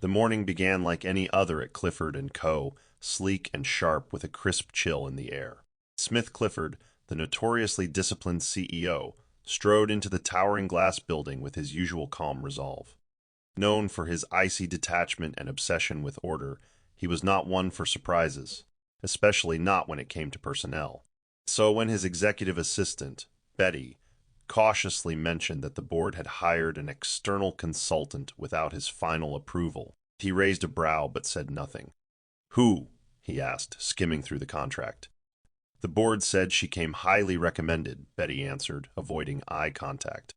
The morning began like any other at Clifford & Co., sleek and sharp with a crisp chill in the air. Smith Clifford, the notoriously disciplined CEO, strode into the towering glass building with his usual calm resolve. Known for his icy detachment and obsession with order, he was not one for surprises, especially not when it came to personnel. So when his executive assistant, Betty, cautiously mentioned that the board had hired an external consultant without his final approval, he raised a brow but said nothing. "Who?" he asked, skimming through the contract. "The board said she came highly recommended," Betty answered, avoiding eye contact.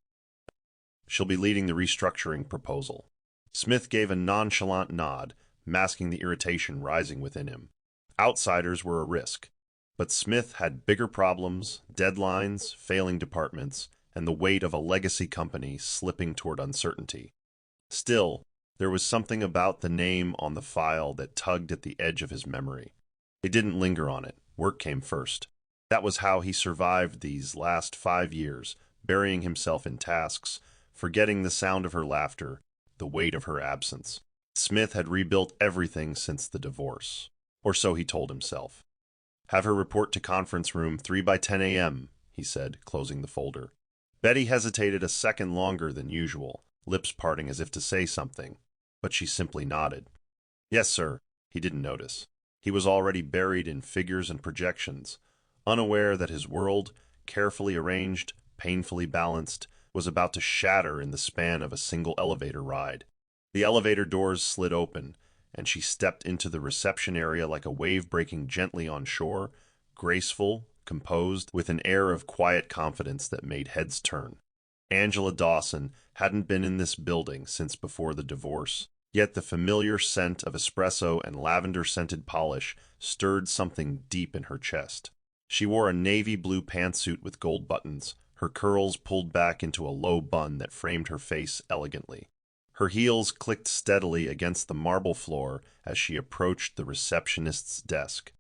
"She'll be leading the restructuring proposal." Smith gave a nonchalant nod, masking the irritation rising within him. Outsiders were a risk, but Smith had bigger problems, deadlines, failing departments, and the weight of a legacy company slipping toward uncertainty. Still, there was something about the name on the file that tugged at the edge of his memory. He didn't linger on it. Work came first. That was how he survived these last 5 years, burying himself in tasks, forgetting the sound of her laughter, the weight of her absence. Smith had rebuilt everything since the divorce. Or so he told himself. "Have her report to conference room 3 by 10 a.m., he said, closing the folder. Betty hesitated a second longer than usual, lips parting as if to say something, but she simply nodded. "Yes, sir." He didn't notice. He was already buried in figures and projections, unaware that his world, carefully arranged, painfully balanced, was about to shatter in the span of a single elevator ride. The elevator doors slid open, and she stepped into the reception area like a wave breaking gently on shore, graceful, composed, with an air of quiet confidence that made heads turn. Angela Dawson hadn't been in this building since before the divorce, yet the familiar scent of espresso and lavender-scented polish stirred something deep in her chest. She wore a navy blue pantsuit with gold buttons, her curls pulled back into a low bun that framed her face elegantly. Her heels clicked steadily against the marble floor as she approached the receptionist's desk.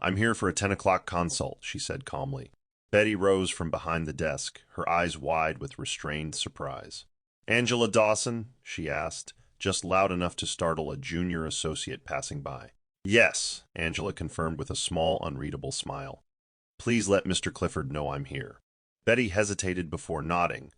"I'm here for a 10 o'clock consult," she said calmly. Betty rose from behind the desk, her eyes wide with restrained surprise. "Angela Dawson?" she asked, just loud enough to startle a junior associate passing by. "Yes," Angela confirmed with a small, unreadable smile. "Please let Mr. Clifford know I'm here." Betty hesitated before nodding,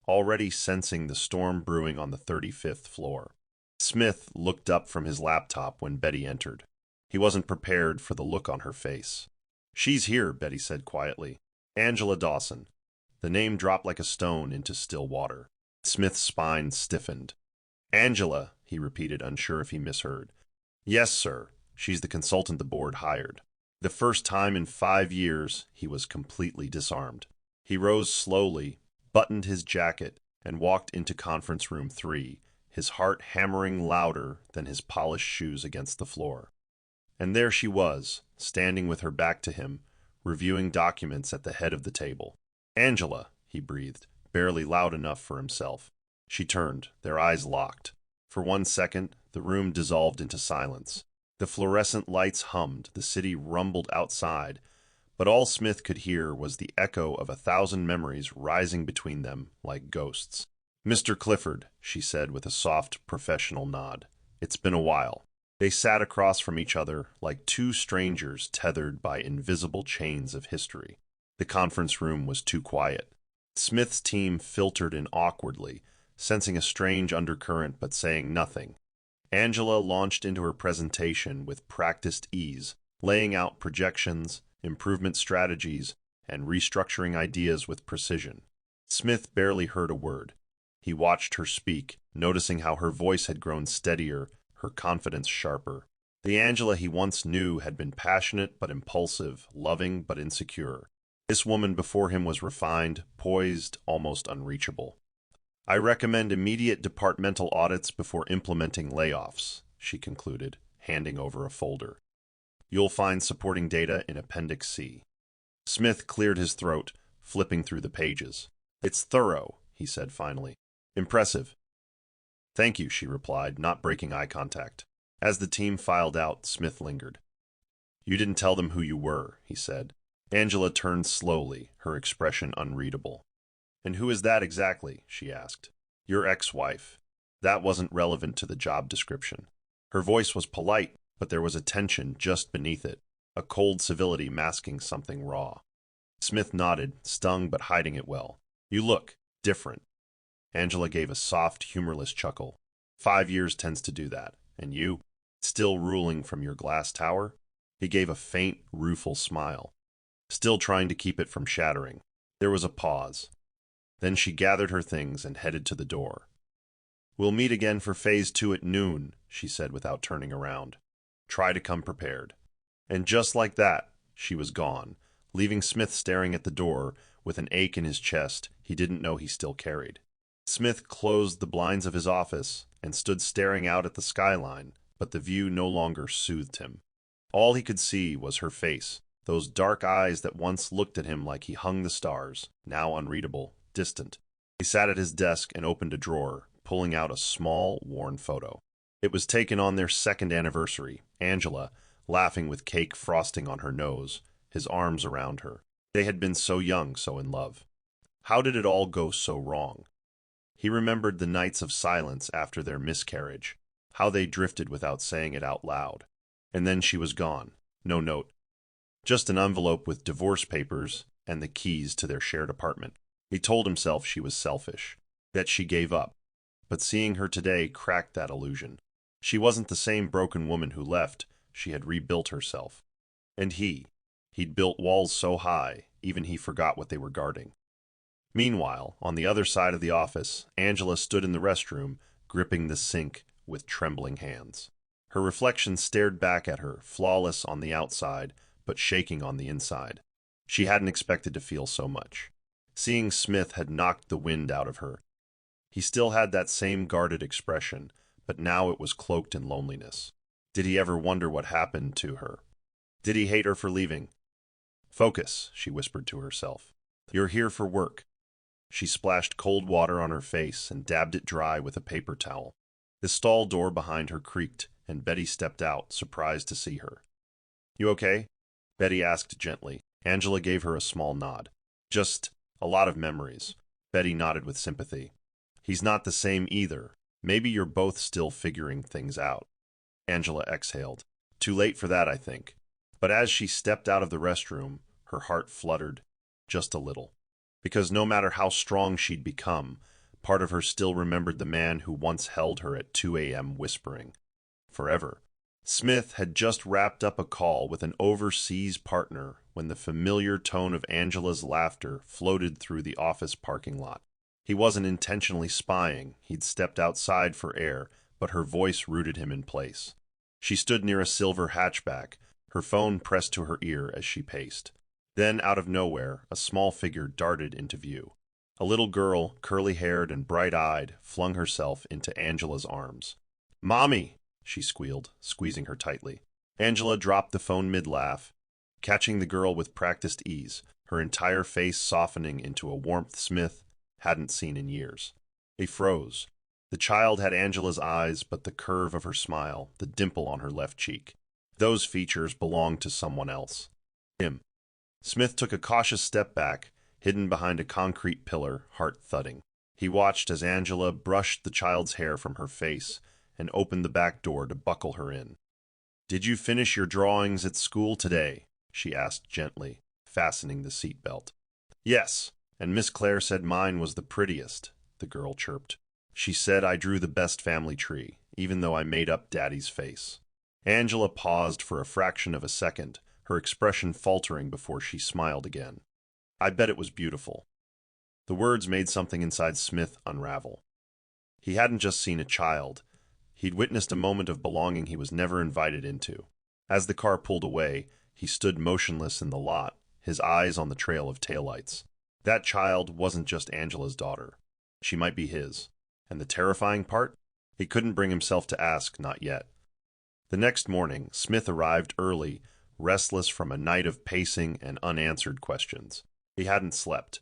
already sensing the storm brewing on the 35th floor. Smith looked up from his laptop when Betty entered. He wasn't prepared for the look on her face. "She's here," Betty said quietly. "Angela Dawson." The name dropped like a stone into still water. Smith's spine stiffened. "Angela," he repeated, unsure if he misheard. "Yes, sir. She's the consultant the board hired." The first time in 5 years, he was completely disarmed. He rose slowly, buttoned his jacket, and walked into conference room 3, his heart hammering louder than his polished shoes against the floor. And there she was, standing with her back to him, reviewing documents at the head of the table. "Angela," he breathed, barely loud enough for himself. She turned, their eyes locked. For 1 second, the room dissolved into silence. The fluorescent lights hummed, the city rumbled outside, but all Smith could hear was the echo of 1,000 memories rising between them like ghosts. "Mr. Clifford," she said with a soft, professional nod. "It's been a while." They sat across from each other like two strangers tethered by invisible chains of history. The conference room was too quiet. Smith's team filtered in awkwardly, sensing a strange undercurrent but saying nothing. Angela launched into her presentation with practiced ease, laying out projections, improvement strategies, and restructuring ideas with precision. Smith barely heard a word. He watched her speak, noticing how her voice had grown steadier, her confidence sharper. The Angela he once knew had been passionate but impulsive, loving but insecure. This woman before him was refined, poised, almost unreachable. "I recommend immediate departmental audits before implementing layoffs," she concluded, handing over a folder. "You'll find supporting data in Appendix C." Smith cleared his throat, flipping through the pages. "It's thorough," he said finally. "Impressive." "Thank you," she replied, not breaking eye contact. As the team filed out, Smith lingered. "You didn't tell them who you were," he said. Angela turned slowly, her expression unreadable. "And who is that exactly?" she asked. "Your ex-wife." That wasn't relevant to the job description. Her voice was polite, but there was a tension just beneath it, a cold civility masking something raw. Smith nodded, stung but hiding it well. You look different. Angela gave a soft, humorless chuckle. 5 years tends to do that. And you? Still ruling from your glass tower? He gave a faint, rueful smile, still trying to keep it from shattering. There was a pause. Then she gathered her things and headed to the door. We'll meet again for Phase 2 at noon, she said without turning around. Try to come prepared. And just like that, she was gone, leaving Smith staring at the door with an ache in his chest he didn't know he still carried. Smith closed the blinds of his office and stood staring out at the skyline, but the view no longer soothed him. All he could see was her face, those dark eyes that once looked at him like he hung the stars, now unreadable, distant. He sat at his desk and opened a drawer, pulling out a small, worn photo. It was taken on their second anniversary, Angela, laughing with cake frosting on her nose, his arms around her. They had been so young, so in love. How did it all go so wrong? He remembered the nights of silence after their miscarriage, how they drifted without saying it out loud. And then she was gone. No note. Just an envelope with divorce papers and the keys to their shared apartment. He told himself she was selfish, that she gave up. But seeing her today cracked that illusion. She wasn't the same broken woman who left. She had rebuilt herself. And he'd built walls so high, even he forgot what they were guarding. Meanwhile, on the other side of the office, Angela stood in the restroom, gripping the sink with trembling hands. Her reflection stared back at her, flawless on the outside, but shaking on the inside. She hadn't expected to feel so much. Seeing Smith had knocked the wind out of her. He still had that same guarded expression, but now it was cloaked in loneliness. Did he ever wonder what happened to her? Did he hate her for leaving? Focus, she whispered to herself. You're here for work. She splashed cold water on her face and dabbed it dry with a paper towel. The stall door behind her creaked, and Betty stepped out, surprised to see her. You okay? Betty asked gently. Angela gave her a small nod. Just a lot of memories. Betty nodded with sympathy. He's not the same either. Maybe you're both still figuring things out. Angela exhaled. Too late for that, I think. But as she stepped out of the restroom, her heart fluttered, just a little. Because no matter how strong she'd become, part of her still remembered the man who once held her at 2 a.m. whispering. Forever. Smith had just wrapped up a call with an overseas partner when the familiar tone of Angela's laughter floated through the office parking lot. He wasn't intentionally spying. He'd stepped outside for air, but her voice rooted him in place. She stood near a silver hatchback, her phone pressed to her ear as she paced. Then, out of nowhere, a small figure darted into view. A little girl, curly-haired and bright-eyed, flung herself into Angela's arms. "Mommy!" she squealed, squeezing her tightly. Angela dropped the phone mid-laugh, catching the girl with practiced ease, her entire face softening into a warmth Smith hadn't seen in years. He froze. The child had Angela's eyes, but the curve of her smile, the dimple on her left cheek. Those features belonged to someone else. Him. Smith took a cautious step back, hidden behind a concrete pillar, heart thudding. He watched as Angela brushed the child's hair from her face and opened the back door to buckle her in. "Did you finish your drawings at school today?" she asked gently, fastening the seatbelt. "Yes, and Miss Claire said mine was the prettiest," the girl chirped. "She said I drew the best family tree, even though I made up Daddy's face." Angela paused for a fraction of a second, her expression faltering before she smiled again. "I bet it was beautiful." The words made something inside Smith unravel. He hadn't just seen a child. He'd witnessed a moment of belonging he was never invited into. As the car pulled away, he stood motionless in the lot, his eyes on the trail of taillights. That child wasn't just Angela's daughter. She might be his. And the terrifying part? He couldn't bring himself to ask, not yet. The next morning, Smith arrived early, restless from a night of pacing and unanswered questions. He hadn't slept.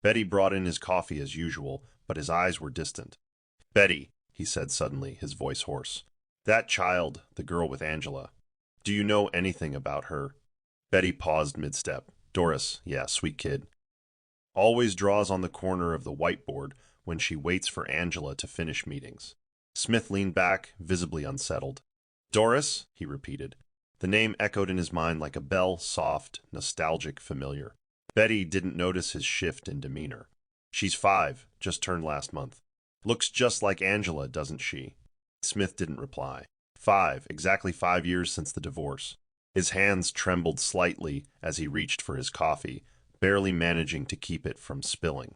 Betty brought in his coffee as usual, but his eyes were distant. "Betty," he said suddenly, his voice hoarse. "That child, the girl with Angela. Do you know anything about her?" Betty paused mid-step. "Doris, yeah, sweet kid. Always draws on the corner of the whiteboard when she waits for Angela to finish meetings. Smith leaned back, visibly unsettled. Doris? He repeated. The name echoed in his mind like a bell, soft, nostalgic, familiar. Betty didn't notice his shift in demeanor. She's 5, just turned last month. Looks just like Angela, doesn't she? Smith didn't reply. 5, exactly 5 years since the divorce. His hands trembled slightly as he reached for his coffee, barely managing to keep it from spilling.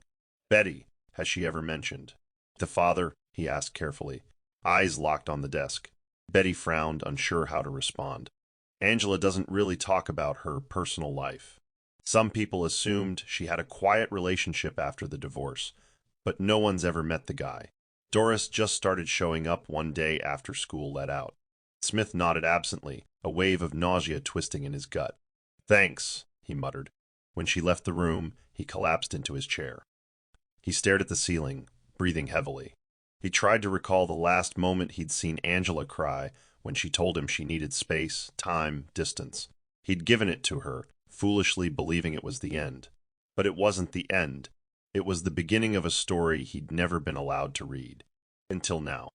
Betty, has she ever mentioned? The father, he asked carefully, eyes locked on the desk. Betty frowned, unsure how to respond. Angela doesn't really talk about her personal life. Some people assumed she had a quiet relationship after the divorce, but no one's ever met the guy. Doris just started showing up one day after school let out. Smith nodded absently, a wave of nausea twisting in his gut. Thanks, he muttered. When she left the room, he collapsed into his chair. He stared at the ceiling, breathing heavily. He tried to recall the last moment he'd seen Angela cry when she told him she needed space, time, distance. He'd given it to her, foolishly believing it was the end. But it wasn't the end. It was the beginning of a story he'd never been allowed to read. Until now.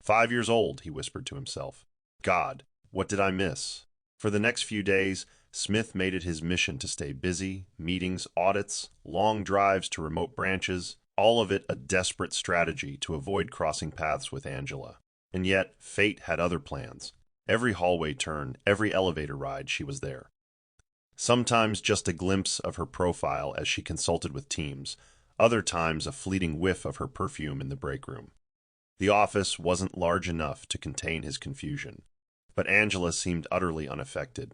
5 years old, he whispered to himself. God, what did I miss? For the next few days, Smith made it his mission to stay busy, meetings, audits, long drives to remote branches, all of it a desperate strategy to avoid crossing paths with Angela. And yet, fate had other plans. Every hallway turn, every elevator ride, she was there. Sometimes just a glimpse of her profile as she consulted with teams, other times a fleeting whiff of her perfume in the break room. The office wasn't large enough to contain his confusion, but Angela seemed utterly unaffected.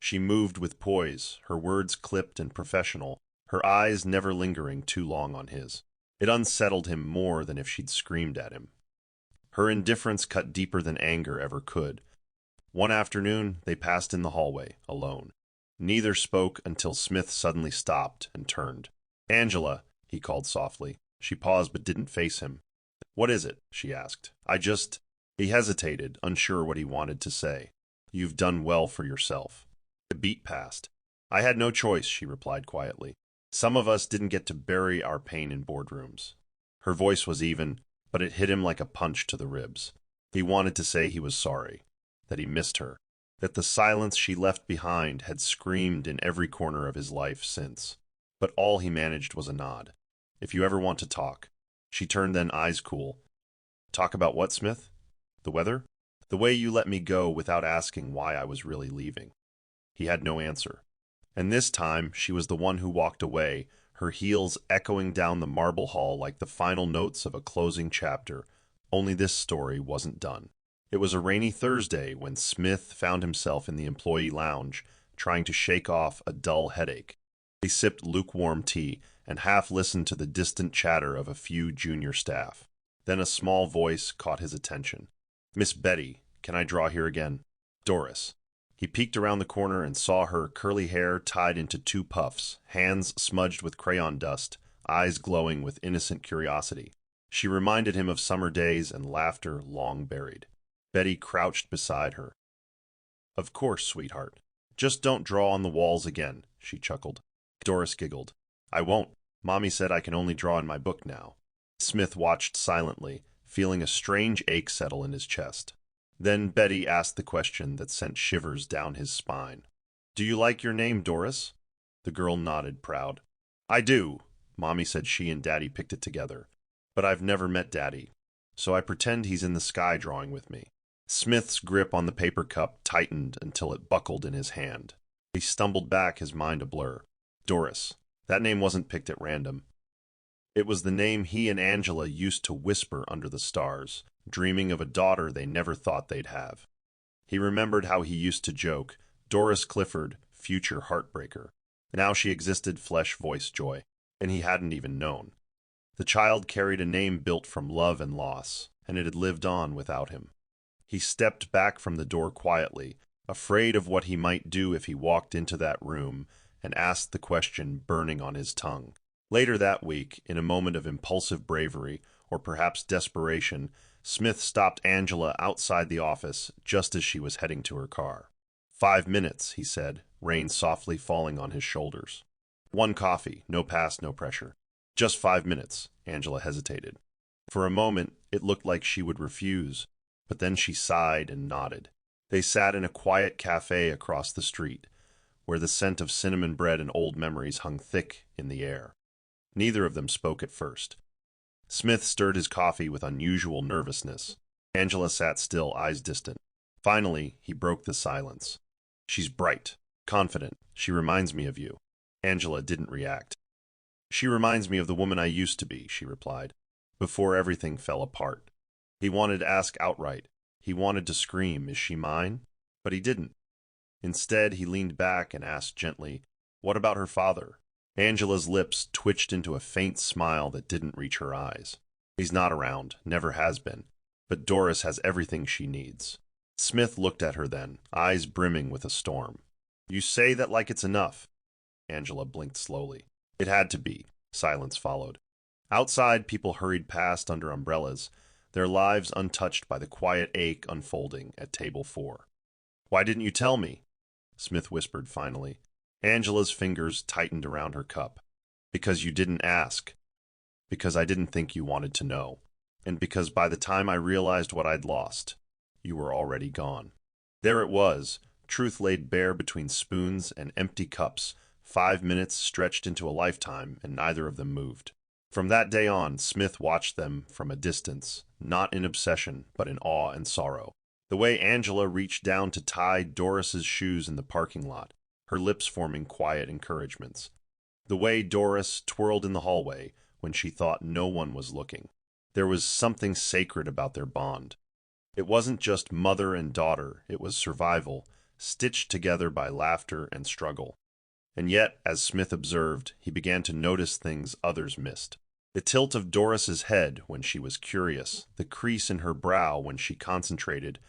She moved with poise, her words clipped and professional, her eyes never lingering too long on his. It unsettled him more than if she'd screamed at him. Her indifference cut deeper than anger ever could. One afternoon, they passed in the hallway, alone. Neither spoke until Smith suddenly stopped and turned. Angela, he called softly. She paused but didn't face him. What is it? She asked. He hesitated, unsure what he wanted to say. You've done well for yourself. The beat passed. I had no choice, she replied quietly. Some of us didn't get to bury our pain in boardrooms. Her voice was even, but it hit him like a punch to the ribs. He wanted to say he was sorry, that he missed her, that the silence she left behind had screamed in every corner of his life since. But all he managed was a nod. If you ever want to talk. She turned then, eyes cool. Talk about what, Smith? The weather? The way you let me go without asking why I was really leaving. He had no answer. And this time, she was the one who walked away, her heels echoing down the marble hall like the final notes of a closing chapter. Only this story wasn't done. It was a rainy Thursday when Smith found himself in the employee lounge, trying to shake off a dull headache. He sipped lukewarm tea and half listened to the distant chatter of a few junior staff. Then a small voice caught his attention. Miss Betty, can I draw here again? Doris. He peeked around the corner and saw her curly hair tied into 2 puffs, hands smudged with crayon dust, eyes glowing with innocent curiosity. She reminded him of summer days and laughter long buried. Betty crouched beside her. Of course, sweetheart. Just don't draw on the walls again, she chuckled. Doris giggled. I won't. Mommy said I can only draw in my book now. Smith watched silently, feeling a strange ache settle in his chest. Then Betty asked the question that sent shivers down his spine. Do you like your name, Doris? The girl nodded, proud. I do, Mommy said she and Daddy picked it together. But I've never met Daddy, so I pretend he's in the sky drawing with me. Smith's grip on the paper cup tightened until it buckled in his hand. He stumbled back, his mind a blur. Doris. That name wasn't picked at random. It was the name he and Angela used to whisper under the stars, dreaming of a daughter they never thought they'd have. He remembered how he used to joke, Doris Clifford, future heartbreaker. Now she existed flesh, voice, joy, and he hadn't even known. The child carried a name built from love and loss, and it had lived on without him. He stepped back from the door quietly, afraid of what he might do if he walked into that room, and asked the question burning on his tongue. Later that week, in a moment of impulsive bravery, or perhaps desperation, Smith stopped Angela outside the office just as she was heading to her car. 5 minutes, he said, rain softly falling on his shoulders. 1 coffee, no pass, no pressure. Just 5 minutes, Angela hesitated. For a moment, it looked like she would refuse, but then she sighed and nodded. They sat in a quiet cafe across the street, where the scent of cinnamon bread and old memories hung thick in the air. Neither of them spoke at first. Smith stirred his coffee with unusual nervousness. Angela sat still, eyes distant. Finally, he broke the silence. "She's bright, confident. She reminds me of you." Angela didn't react. "She reminds me of the woman I used to be," she replied, "before everything fell apart." He wanted to ask outright. He wanted to scream, "Is she mine?" But he didn't. Instead, he leaned back and asked gently, "What about her father?" Angela's lips twitched into a faint smile that didn't reach her eyes. "He's not around, never has been. But Doris has everything she needs." Smith looked at her then, eyes brimming with a storm. "You say that like it's enough." Angela blinked slowly. It had to be. Silence followed. Outside, people hurried past under umbrellas, their lives untouched by the quiet ache unfolding at table 4. "Why didn't you tell me?" Smith whispered finally. Angela's fingers tightened around her cup. "Because you didn't ask. Because I didn't think you wanted to know. And because by the time I realized what I'd lost, you were already gone." There it was, truth laid bare between spoons and empty cups. 5 minutes stretched into a lifetime, and neither of them moved. From that day on, Smith watched them from a distance, not in obsession, but in awe and sorrow. The way Angela reached down to tie Doris's shoes in the parking lot, her lips forming quiet encouragements. The way Doris twirled in the hallway when she thought no one was looking. There was something sacred about their bond. It wasn't just mother and daughter, it was survival, stitched together by laughter and struggle. And yet, as Smith observed, he began to notice things others missed. The tilt of Doris's head when she was curious, the crease in her brow when she concentrated,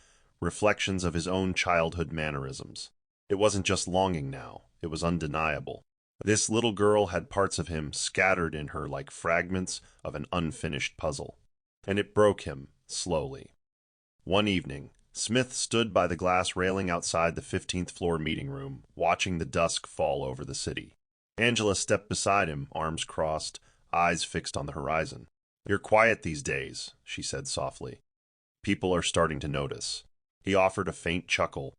reflections of his own childhood mannerisms. It wasn't just longing now, it was undeniable. This little girl had parts of him scattered in her like fragments of an unfinished puzzle. And it broke him, slowly. One evening, Smith stood by the glass railing outside the 15th floor meeting room, watching the dusk fall over the city. Angela stepped beside him, arms crossed, eyes fixed on the horizon. "You're quiet these days," she said softly. "People are starting to notice." He offered a faint chuckle.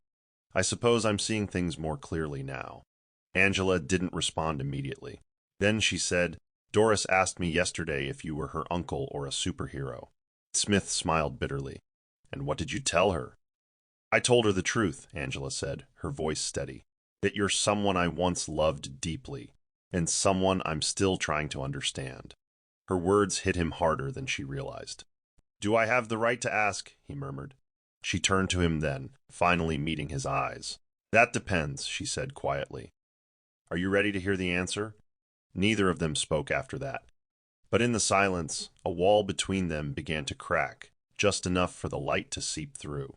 "I suppose I'm seeing things more clearly now." Angela didn't respond immediately. Then she said, "Doris asked me yesterday if you were her uncle or a superhero." Smith smiled bitterly. "And what did you tell her?" "I told her the truth," Angela said, her voice steady. "That you're someone I once loved deeply, and someone I'm still trying to understand." Her words hit him harder than she realized. "Do I have the right to ask?" he murmured. She turned to him then, finally meeting his eyes. "That depends," she said quietly. "Are you ready to hear the answer?" Neither of them spoke after that. But in the silence, a wall between them began to crack, just enough for the light to seep through.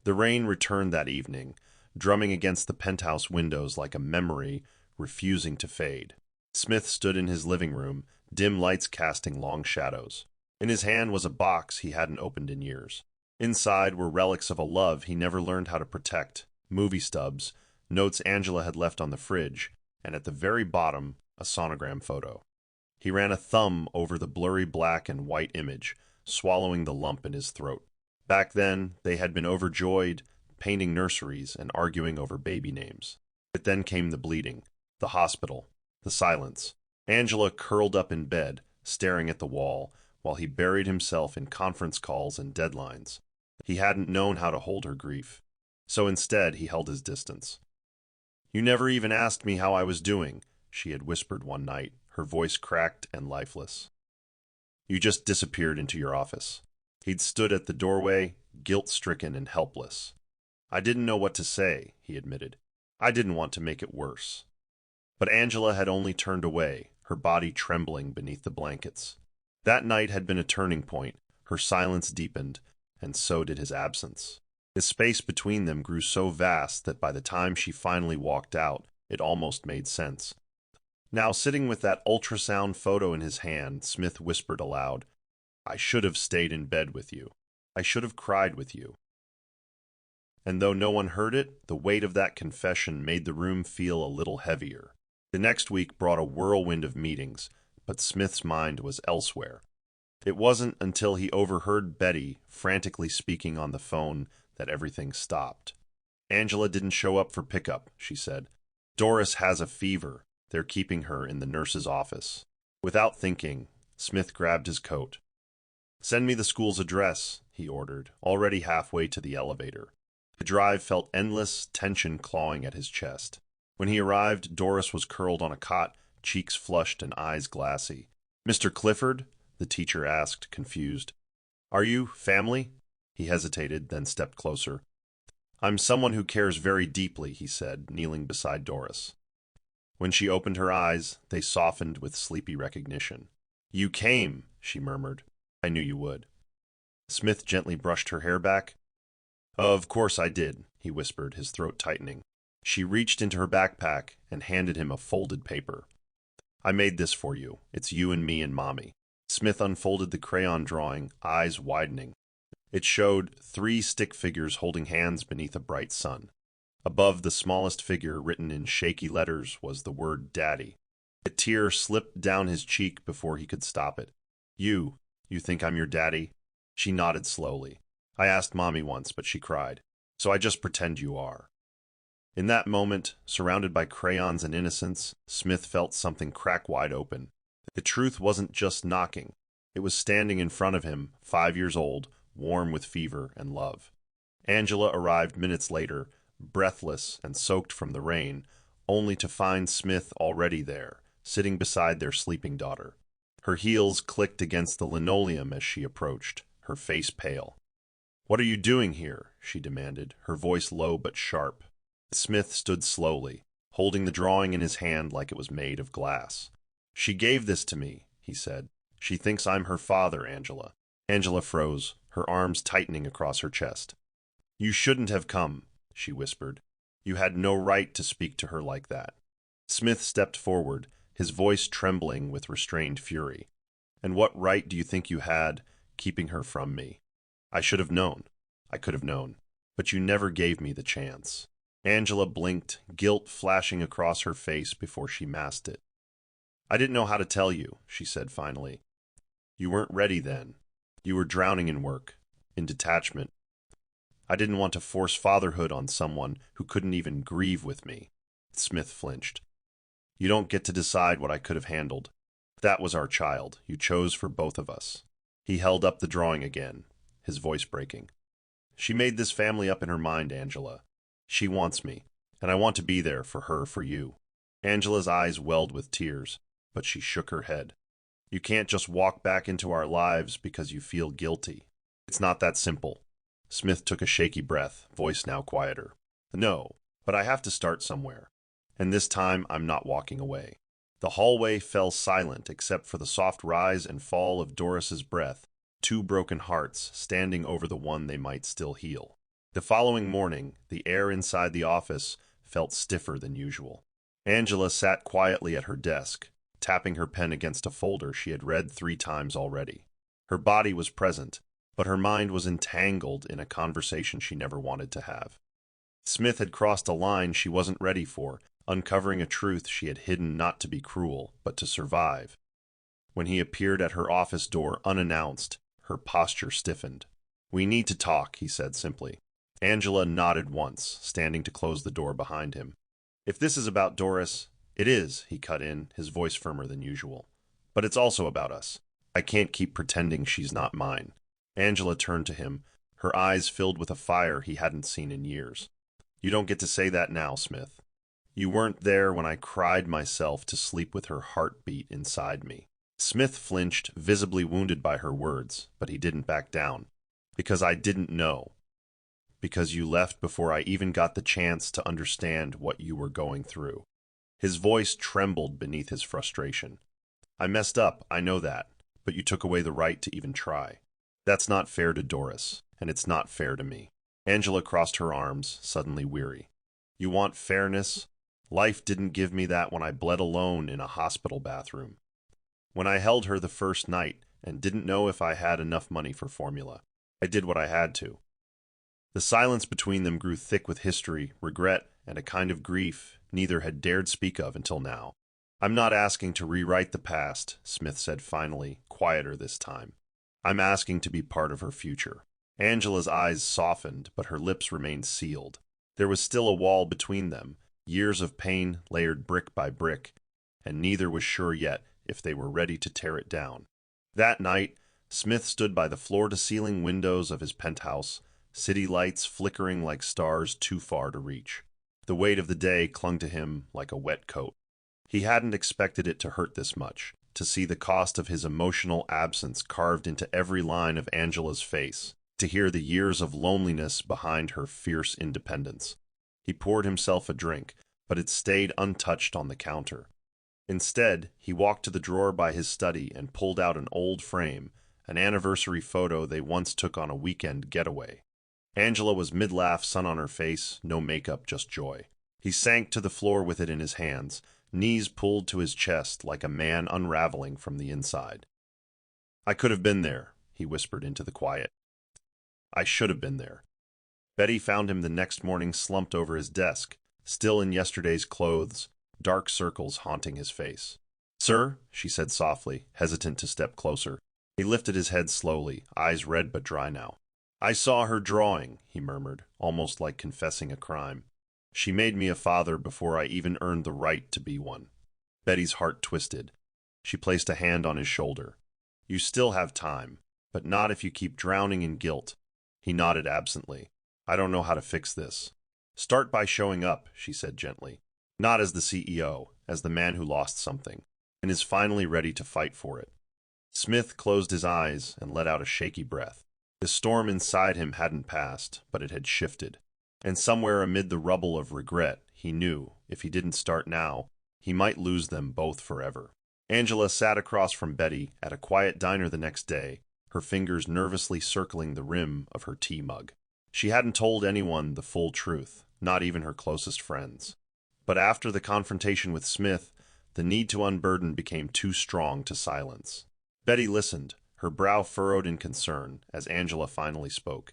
The rain returned that evening, drumming against the penthouse windows like a memory refusing to fade. Smith stood in his living room, dim lights casting long shadows. In his hand was a box he hadn't opened in years. Inside were relics of a love he never learned how to protect, movie stubs, notes Angela had left on the fridge, and at the very bottom, a sonogram photo. He ran a thumb over the blurry black and white image, swallowing the lump in his throat. Back then, they had been overjoyed, painting nurseries and arguing over baby names. But then came the bleeding, the hospital, the silence. Angela curled up in bed, staring at the wall, while he buried himself in conference calls and deadlines. He hadn't known how to hold her grief. So instead, he held his distance. "You never even asked me how I was doing," she had whispered one night, her voice cracked and lifeless. "You just disappeared into your office." He'd stood at the doorway, guilt-stricken and helpless. "I didn't know what to say," he admitted. "I didn't want to make it worse." But Angela had only turned away, her body trembling beneath the blankets. That night had been a turning point. Her silence deepened, and so did his absence. The space between them grew so vast that by the time she finally walked out, it almost made sense. Now, sitting with that ultrasound photo in his hand, Smith whispered aloud, "I should have stayed in bed with you. I should have cried with you." And though no one heard it, the weight of that confession made the room feel a little heavier. The next week brought a whirlwind of meetings, but Smith's mind was elsewhere. It wasn't until he overheard Betty frantically speaking on the phone that everything stopped. Angela didn't show up for pickup, she said. Doris has a fever. They're keeping her in the nurse's office. Without thinking, Smith grabbed his coat. Send me the school's address, he ordered, already halfway to the elevator. The drive felt endless tension clawing at his chest. When he arrived, Doris was curled on a cot, cheeks flushed and eyes glassy. Mr. Clifford? The teacher asked, confused. Are you family? He hesitated, then stepped closer. I'm someone who cares very deeply, he said, kneeling beside Doris. When she opened her eyes, they softened with sleepy recognition. You came, she murmured. I knew you would. Smith gently brushed her hair back. Of course I did, he whispered, his throat tightening. She reached into her backpack and handed him a folded paper. I made this for you. It's you and me and Mommy. Smith unfolded the crayon drawing, eyes widening. It showed 3 stick figures holding hands beneath a bright sun. Above the smallest figure, written in shaky letters, was the word Daddy. A tear slipped down his cheek before he could stop it. You think I'm your daddy? She nodded slowly. I asked Mommy once, but she cried. So I just pretend you are. In that moment, surrounded by crayons and innocence, Smith felt something crack wide open. The truth wasn't just knocking. It was standing in front of him, 5 years old, warm with fever and love. Angela arrived minutes later, breathless and soaked from the rain, only to find Smith already there, sitting beside their sleeping daughter. Her heels clicked against the linoleum as she approached, her face pale. What are you doing here? She demanded, her voice low but sharp. Smith stood slowly, holding the drawing in his hand like it was made of glass. She gave this to me, he said. She thinks I'm her father, Angela. Angela froze, her arms tightening across her chest. You shouldn't have come, she whispered. You had no right to speak to her like that. Smith stepped forward, his voice trembling with restrained fury. And what right do you think you had, keeping her from me? I should have known. I could have known. But you never gave me the chance. Angela blinked, guilt flashing across her face before she masked it. I didn't know how to tell you, she said finally. You weren't ready then. You were drowning in work, in detachment. I didn't want to force fatherhood on someone who couldn't even grieve with me. Smith flinched. You don't get to decide what I could have handled. That was our child. You chose for both of us. He held up the drawing again, his voice breaking. She made this family up in her mind, Angela. She wants me, and I want to be there for her, for you. Angela's eyes welled with tears, but she shook her head. You can't just walk back into our lives because you feel guilty. It's not that simple. Smith took a shaky breath, voice now quieter. No, but I have to start somewhere. And this time I'm not walking away. The hallway fell silent except for the soft rise and fall of Doris's breath, 2 broken hearts standing over the one they might still heal. The following morning, the air inside the office felt stiffer than usual. Angela sat quietly at her desk, tapping her pen against a folder she had read 3 times already. Her body was present, but her mind was entangled in a conversation she never wanted to have. Smith had crossed a line she wasn't ready for, uncovering a truth she had hidden not to be cruel, but to survive. When he appeared at her office door unannounced, her posture stiffened. We need to talk, he said simply. Angela nodded once, standing to close the door behind him. If this is about Doris, it is, he cut in, his voice firmer than usual. But it's also about us. I can't keep pretending she's not mine. Angela turned to him, her eyes filled with a fire he hadn't seen in years. You don't get to say that now, Smith. You weren't there when I cried myself to sleep with her heartbeat inside me. Smith flinched, visibly wounded by her words, but he didn't back down. Because I didn't know. Because you left before I even got the chance to understand what you were going through. His voice trembled beneath his frustration. I messed up, I know that, but you took away the right to even try. That's not fair to Doris, and it's not fair to me. Angela crossed her arms, suddenly weary. You want fairness? Life didn't give me that when I bled alone in a hospital bathroom. When I held her the first night and didn't know if I had enough money for formula. I did what I had to. The silence between them grew thick with history, regret, and a kind of grief neither had dared speak of until now. I'm not asking to rewrite the past, Smith said finally, quieter this time. I'm asking to be part of her future. Angela's eyes softened, but her lips remained sealed. There was still a wall between them, years of pain layered brick by brick, and neither was sure yet if they were ready to tear it down. That night, Smith stood by the floor-to-ceiling windows of his penthouse, city lights flickering like stars too far to reach. The weight of the day clung to him like a wet coat. He hadn't expected it to hurt this much, to see the cost of his emotional absence carved into every line of Angela's face, to hear the years of loneliness behind her fierce independence. He poured himself a drink, but it stayed untouched on the counter. Instead, he walked to the drawer by his study and pulled out an old frame, an anniversary photo they once took on a weekend getaway. Angela was mid-laugh, sun on her face, no makeup, just joy. He sank to the floor with it in his hands, knees pulled to his chest like a man unraveling from the inside. "I could have been there," he whispered into the quiet. "I should have been there." Betty found him the next morning slumped over his desk, still in yesterday's clothes, dark circles haunting his face. "Sir," she said softly, hesitant to step closer. He lifted his head slowly, eyes red but dry now. "I saw her drawing," he murmured, almost like confessing a crime. "She made me a father before I even earned the right to be one." Betty's heart twisted. She placed a hand on his shoulder. "You still have time, but not if you keep drowning in guilt." He nodded absently. "I don't know how to fix this." "Start by showing up," she said gently. "Not as the CEO, as the man who lost something, and is finally ready to fight for it." Smith closed his eyes and let out a shaky breath. The storm inside him hadn't passed, but it had shifted. And somewhere amid the rubble of regret, he knew, if he didn't start now, he might lose them both forever. Angela sat across from Betty at a quiet diner the next day, her fingers nervously circling the rim of her tea mug. She hadn't told anyone the full truth, not even her closest friends. But after the confrontation with Smith, the need to unburden became too strong to silence. Betty listened, her brow furrowed in concern, as Angela finally spoke.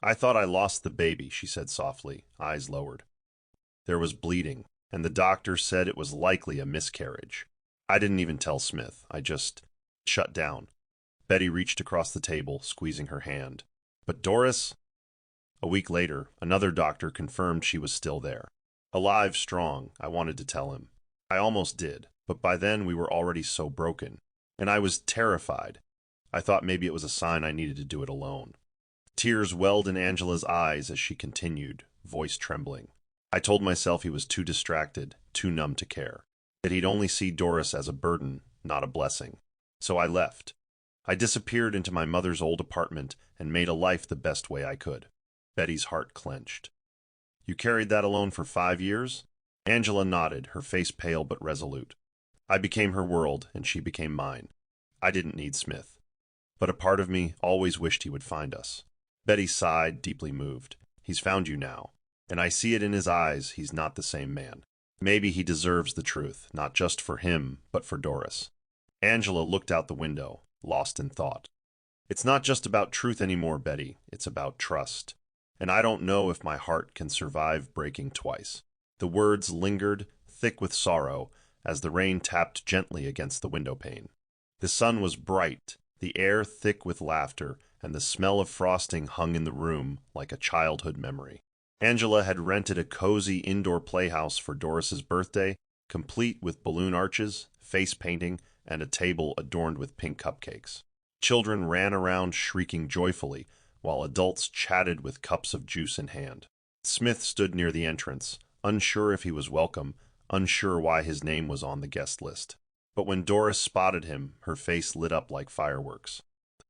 "I thought I lost the baby," she said softly, eyes lowered. "There was bleeding, and the doctor said it was likely a miscarriage. I didn't even tell Smith. I just shut down." Betty reached across the table, squeezing her hand. "But Doris?" A week later, another doctor confirmed she was still there. Alive, strong, I wanted to tell him. I almost did, but by then we were already so broken. And I was terrified. I thought maybe it was a sign I needed to do it alone. Tears welled in Angela's eyes as she continued, voice trembling. I told myself he was too distracted, too numb to care, that he'd only see Doris as a burden, not a blessing. So I left. I disappeared into my mother's old apartment and made a life the best way I could. Betty's heart clenched. "You carried that alone for 5 years?" Angela nodded, her face pale but resolute. "I became her world, and she became mine. I didn't need Smith. But a part of me always wished he would find us." Betty sighed, deeply moved. "He's found you now, and I see it in his eyes he's not the same man. Maybe he deserves the truth, not just for him, but for Doris." Angela looked out the window, lost in thought. "It's not just about truth anymore, Betty. It's about trust. And I don't know if my heart can survive breaking twice." The words lingered, thick with sorrow, as the rain tapped gently against the windowpane. The sun was bright, the air thick with laughter, and the smell of frosting hung in the room like a childhood memory. Angela had rented a cozy indoor playhouse for Doris's birthday, complete with balloon arches, face painting, and a table adorned with pink cupcakes. Children ran around shrieking joyfully, while adults chatted with cups of juice in hand. Smith stood near the entrance, unsure if he was welcome, unsure why his name was on the guest list. But when Doris spotted him, her face lit up like fireworks.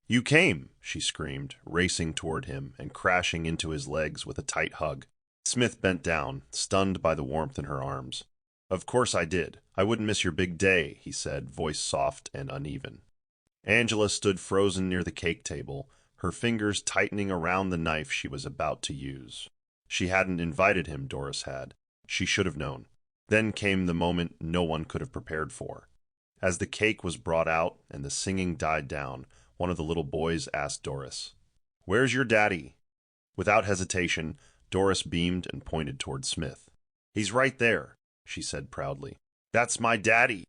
"You came!" she screamed, racing toward him and crashing into his legs with a tight hug. Smith bent down, stunned by the warmth in her arms. "Of course I did. I wouldn't miss your big day," he said, voice soft and uneven. Angela stood frozen near the cake table, her fingers tightening around the knife she was about to use. She hadn't invited him, Doris had. She should have known. Then came the moment no one could have prepared for. As the cake was brought out and the singing died down, one of the little boys asked Doris, "Where's your daddy?" Without hesitation, Doris beamed and pointed toward Smith. "He's right there," she said proudly. "That's my daddy."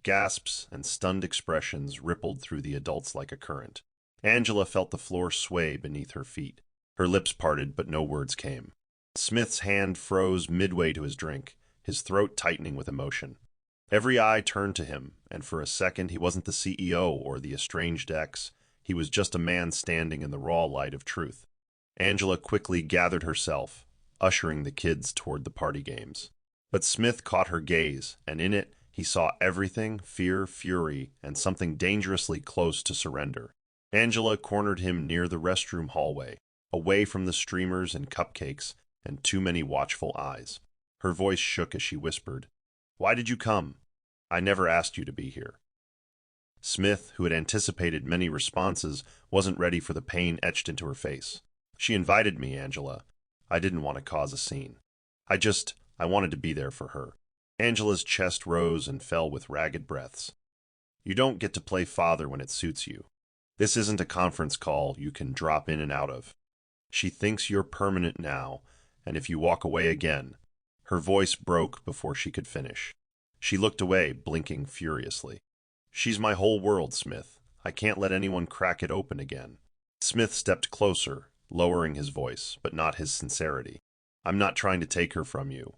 Gasps and stunned expressions rippled through the adults like a current. Angela felt the floor sway beneath her feet. Her lips parted, but no words came. Smith's hand froze midway to his drink, his throat tightening with emotion. Every eye turned to him, and for a second he wasn't the CEO or the estranged ex. He was just a man standing in the raw light of truth. Angela quickly gathered herself, ushering the kids toward the party games. But Smith caught her gaze, and in it he saw everything, fear, fury, and something dangerously close to surrender. Angela cornered him near the restroom hallway, away from the streamers and cupcakes and too many watchful eyes. Her voice shook as she whispered, "Why did you come? I never asked you to be here." Smith, who had anticipated many responses, wasn't ready for the pain etched into her face. "She invited me, Angela. I didn't want to cause a scene. I wanted to be there for her." Angela's chest rose and fell with ragged breaths. "You don't get to play father when it suits you. This isn't a conference call you can drop in and out of. She thinks you're permanent now, and if you walk away again—" Her voice broke before she could finish. She looked away, blinking furiously. "She's my whole world, Smith. I can't let anyone crack it open again." Smith stepped closer, lowering his voice, but not his sincerity. "I'm not trying to take her from you.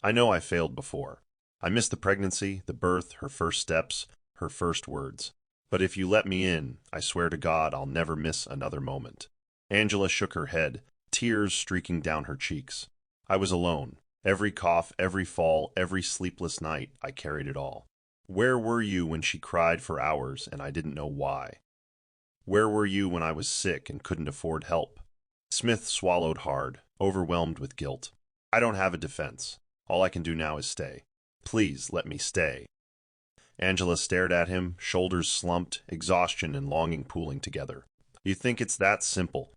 I know I failed before. I missed the pregnancy, the birth, her first steps, her first words. But if you let me in, I swear to God I'll never miss another moment." Angela shook her head, tears streaking down her cheeks. "I was alone. Every cough, every fall, every sleepless night, I carried it all. Where were you when she cried for hours and I didn't know why? Where were you when I was sick and couldn't afford help?" Smith swallowed hard, overwhelmed with guilt. "I don't have a defense. All I can do now is stay. Please let me stay." Angela stared at him, shoulders slumped, exhaustion and longing pooling together. "You think it's that simple?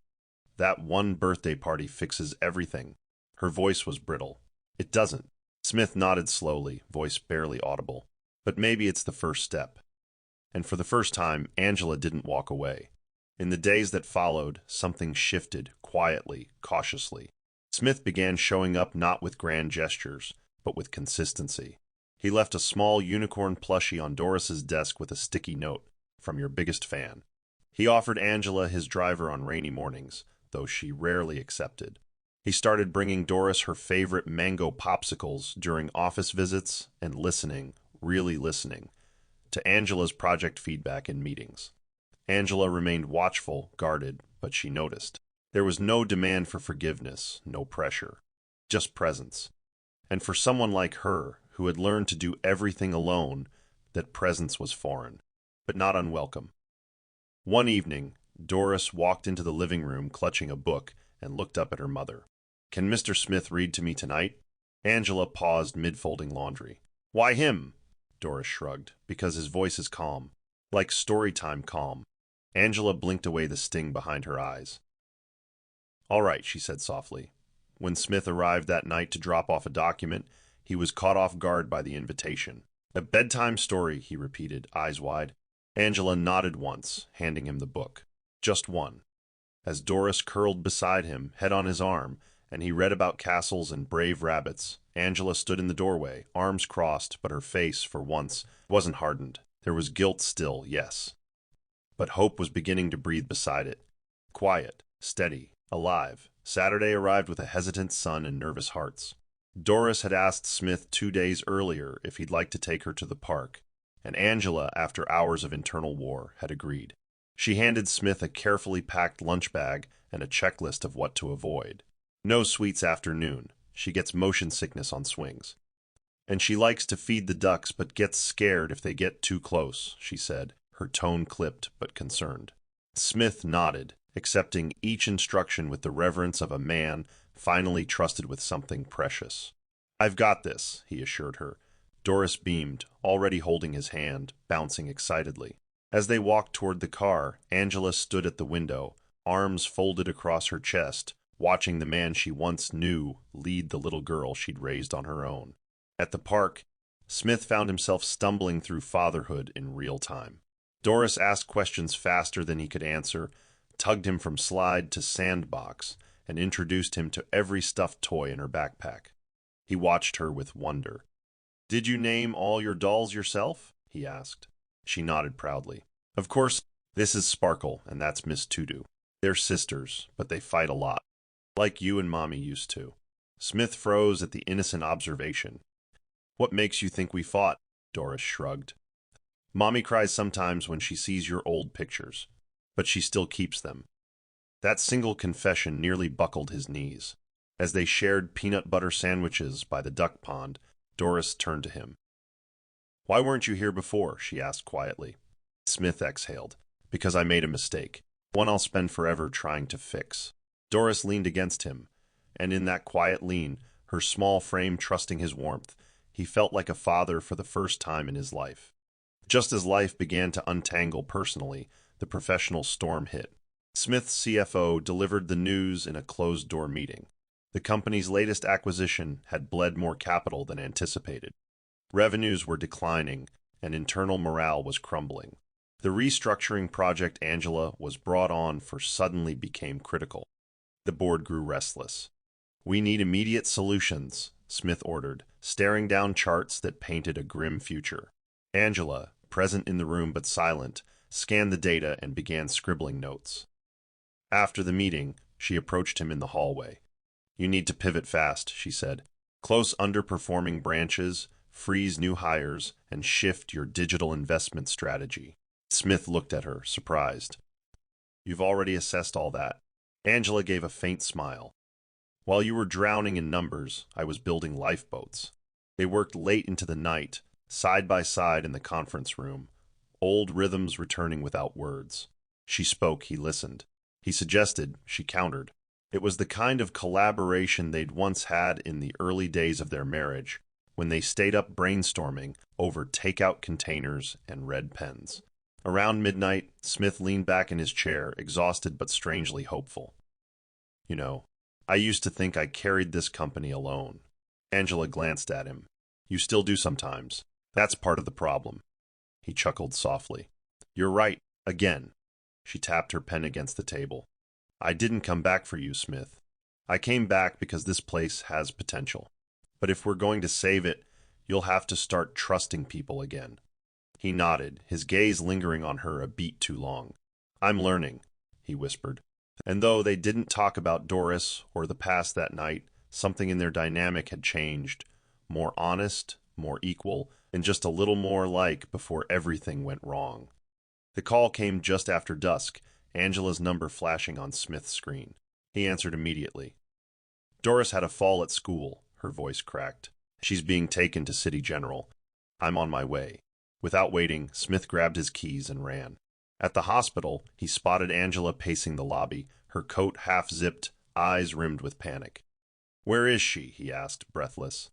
That one birthday party fixes everything?" Her voice was brittle. "It doesn't." Smith nodded slowly, voice barely audible. "But maybe it's the first step." And for the first time, Angela didn't walk away. In the days that followed, something shifted, quietly, cautiously. Smith began showing up not with grand gestures, but with consistency. He left a small unicorn plushie on Doris's desk with a sticky note, "From your biggest fan." He offered Angela his driver on rainy mornings, though she rarely accepted. He started bringing Doris her favorite mango popsicles during office visits and listening, really listening, to Angela's project feedback in meetings. Angela remained watchful, guarded, but she noticed. There was no demand for forgiveness, no pressure, just presence. And for someone like her, who had learned to do everything alone, that presence was foreign, but not unwelcome. One evening, Doris walked into the living room clutching a book and looked up at her mother. "Can Mr. Smith read to me tonight?" Angela paused mid-folding laundry. "Why him?" Doris shrugged. "Because his voice is calm. Like storytime calm." Angela blinked away the sting behind her eyes. "All right," she said softly. When Smith arrived that night to drop off a document, he was caught off guard by the invitation. "A bedtime story," he repeated, eyes wide. Angela nodded once, handing him the book. Just one. As Doris curled beside him, head on his arm, and he read about castles and brave rabbits, Angela stood in the doorway, arms crossed, but her face, for once, wasn't hardened. There was guilt still, yes. But hope was beginning to breathe beside it. Quiet, steady, alive. Saturday arrived with a hesitant son and nervous hearts. Doris had asked Smith 2 days earlier if he'd like to take her to the park, and Angela, after hours of internal war, had agreed. She handed Smith a carefully packed lunch bag and a checklist of what to avoid. "No sweets after noon. She gets motion sickness on swings. And she likes to feed the ducks but gets scared if they get too close," she said, her tone clipped but concerned. Smith nodded, accepting each instruction with the reverence of a man finally trusted with something precious. "I've got this," he assured her. Doris beamed, already holding his hand, bouncing excitedly. As they walked toward the car, Angela stood at the window, arms folded across her chest, watching the man she once knew lead the little girl she'd raised on her own. At the park, Smith found himself stumbling through fatherhood in real time. Doris asked questions faster than he could answer, tugged him from slide to sandbox, and introduced him to every stuffed toy in her backpack. He watched her with wonder. "Did you name all your dolls yourself?" he asked. She nodded proudly. "Of course, This is Sparkle, and that's Miss Tudu. They're sisters, but they fight a lot, like you and Mommy used to. Smith froze at the innocent observation. What makes you think we fought? Doris shrugged. Mommy cries sometimes when she sees your old pictures, but she still keeps them. That single confession nearly buckled his knees. As they shared peanut butter sandwiches by the duck pond, Doris turned to him. Why weren't you here before? She asked quietly. Smith exhaled. Because I made a mistake. One I'll spend forever trying to fix. Doris leaned against him, and in that quiet lean, her small frame trusting his warmth, he felt like a father for the first time in his life. Just as life began to untangle personally, the professional storm hit. Smith's CFO delivered the news in a closed-door meeting. The company's latest acquisition had bled more capital than anticipated. Revenues were declining, and internal morale was crumbling. The restructuring project Angela was brought on for suddenly became critical. The board grew restless. We need immediate solutions, Smith ordered, staring down charts that painted a grim future. Angela, present in the room but silent, scanned the data and began scribbling notes. After the meeting, she approached him in the hallway. You need to pivot fast, she said. Close underperforming branches, freeze new hires, and shift your digital investment strategy. Smith looked at her, surprised. You've already assessed all that. Angela gave a faint smile. While you were drowning in numbers, I was building lifeboats. They worked late into the night, side by side in the conference room, old rhythms returning without words. She spoke, he listened. He suggested, she countered. It was the kind of collaboration they'd once had in the early days of their marriage, when they stayed up brainstorming over takeout containers and red pens. Around midnight, Smith leaned back in his chair, exhausted but strangely hopeful. You know, I used to think I carried this company alone. Angela glanced at him. You still do sometimes. That's part of the problem. He chuckled softly. You're right, again. She tapped her pen against the table. I didn't come back for you, Smith. I came back because this place has potential. But if we're going to save it, you'll have to start trusting people again. He nodded, his gaze lingering on her a beat too long. I'm learning, he whispered. And though they didn't talk about Doris or the past that night, something in their dynamic had changed. More honest, more equal, and just a little more like before everything went wrong. The call came just after dusk, Angela's number flashing on Smith's screen. He answered immediately. Doris had a fall at school, her voice cracked. She's being taken to City General. I'm on my way. Without waiting, Smith grabbed his keys and ran. At the hospital, he spotted Angela pacing the lobby, her coat half-zipped, eyes rimmed with panic. Where is she? He asked, breathless.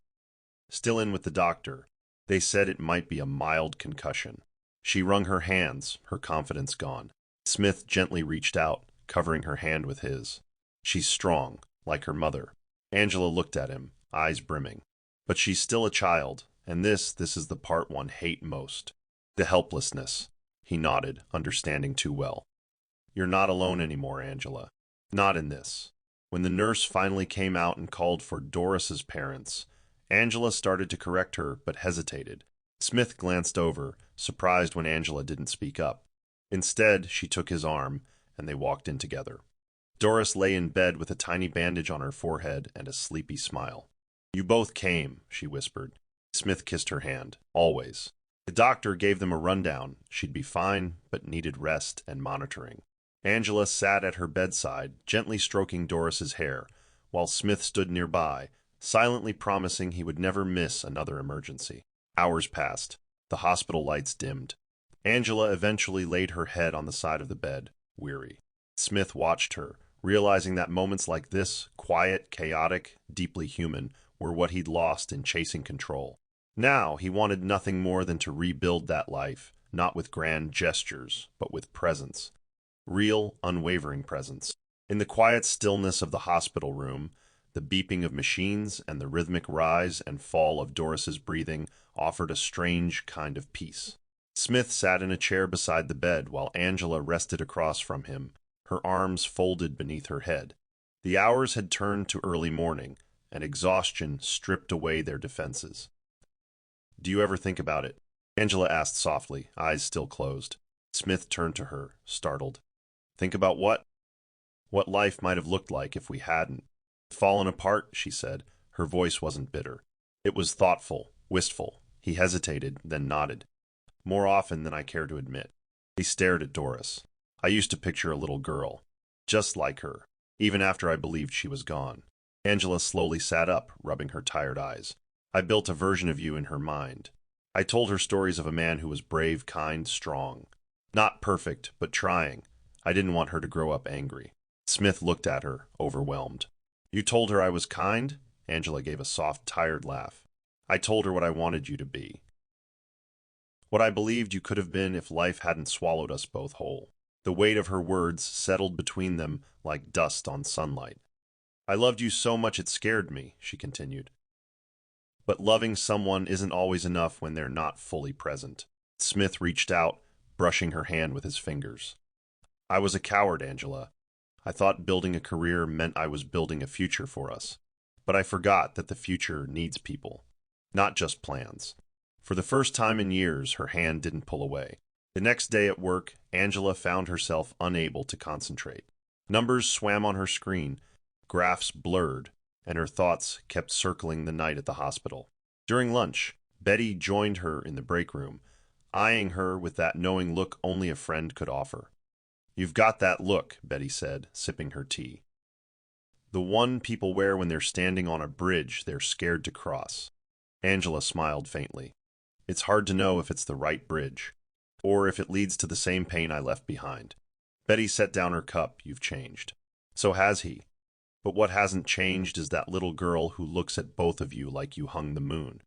Still in with the doctor. They said it might be a mild concussion. She wrung her hands, her confidence gone. Smith gently reached out, covering her hand with his. She's strong, like her mother. Angela looked at him, eyes brimming. But she's still a child, and this is the part one hate most. The helplessness. He nodded, understanding too well. You're not alone anymore, Angela. Not in this. When the nurse finally came out and called for Doris's parents, Angela started to correct her, but hesitated. Smith glanced over, surprised when Angela didn't speak up. Instead, she took his arm, and they walked in together. Doris lay in bed with a tiny bandage on her forehead and a sleepy smile. You both came, she whispered. Smith kissed her hand. Always. The doctor gave them a rundown. She'd be fine, but needed rest and monitoring. Angela sat at her bedside, gently stroking Doris's hair, while Smith stood nearby, silently promising he would never miss another emergency. Hours passed. The hospital lights dimmed. Angela eventually laid her head on the side of the bed, weary. Smith watched her, realizing that moments like this, quiet, chaotic, deeply human, were what he'd lost in chasing control. Now he wanted nothing more than to rebuild that life, not with grand gestures, but with presence. Real, unwavering presence. In the quiet stillness of the hospital room, the beeping of machines and the rhythmic rise and fall of Doris's breathing offered a strange kind of peace. Smith sat in a chair beside the bed while Angela rested across from him, her arms folded beneath her head. The hours had turned to early morning, and exhaustion stripped away their defenses. Do you ever think about it? Angela asked softly, eyes still closed. Smith turned to her, startled. Think about what? What life might have looked like if we hadn't. Fallen apart, she said. Her voice wasn't bitter. It was thoughtful, wistful. He hesitated, then nodded. More often than I care to admit. He stared at Doris. I used to picture a little girl, just like her, even after I believed she was gone. Angela slowly sat up, rubbing her tired eyes. I built a version of you in her mind. I told her stories of a man who was brave, kind, strong. Not perfect, but trying. I didn't want her to grow up angry. Smith looked at her, overwhelmed. You told her I was kind? Angela gave a soft, tired laugh. I told her what I wanted you to be. What I believed you could have been if life hadn't swallowed us both whole. The weight of her words settled between them like dust on sunlight. I loved you so much it scared me, she continued. But loving someone isn't always enough when they're not fully present. Smith reached out, brushing her hand with his fingers. I was a coward, Angela. I thought building a career meant I was building a future for us. But I forgot that the future needs people, not just plans. For the first time in years, her hand didn't pull away. The next day at work, Angela found herself unable to concentrate. Numbers swam on her screen, graphs blurred, and her thoughts kept circling the night at the hospital. During lunch, Betty joined her in the break room, eyeing her with that knowing look only a friend could offer. You've got that look, Betty said, sipping her tea. The one people wear when they're standing on a bridge they're scared to cross. Angela smiled faintly. It's hard to know if it's the right bridge, or if it leads to the same pain I left behind. Betty set down her cup. You've changed. So has he. But what hasn't changed is that little girl who looks at both of you like you hung the moon.